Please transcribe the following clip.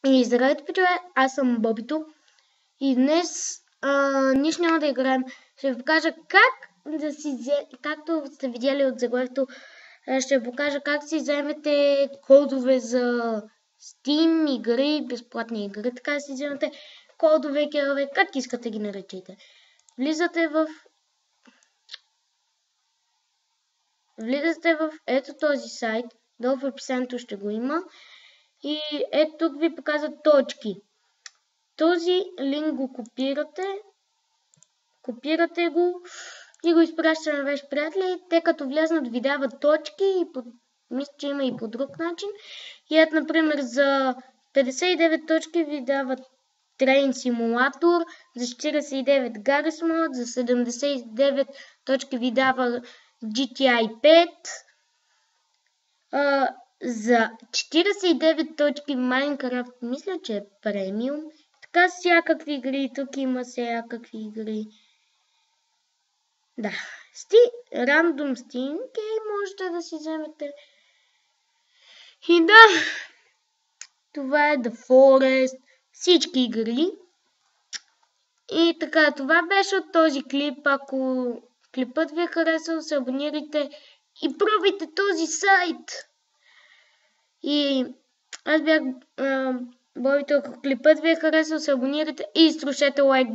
И здравейте, пичове, аз съм Бобито и днес нищо няма да играем. Ще ви покажа как да както сте видяли от заглавието, ще ви покажа как си вземете кодове за Steam игри, безплатни игри, така си вземете кодове, керове, как искате ги наречете. Влизате в ето този сайт, долу в описанието ще го има и ето тук ви показват точки. Този линк го копирате го и го изпращате на ваши приятели. Те като влезнат ви дават точки и мисля, че има и по друг начин. И ето, например, за 59 точки ви дават Train Simulator, за 49 Garry's Mod, за 79 точки ви дава GTI 5, за 49 точки Minecraft, мисля, че е премиум. Така всякакви игри, тук има всякакви игри. Да, Random Steam Game можете да си вземете. И да, това е The Forest, всички игри. И така, това беше от този клип. Ако клипът ви е харесал, се абонирайте и пробвайте този сайт. И аз бях Бобито, ако клипът ви е харесал, се абонирайте и изтрушете лайк.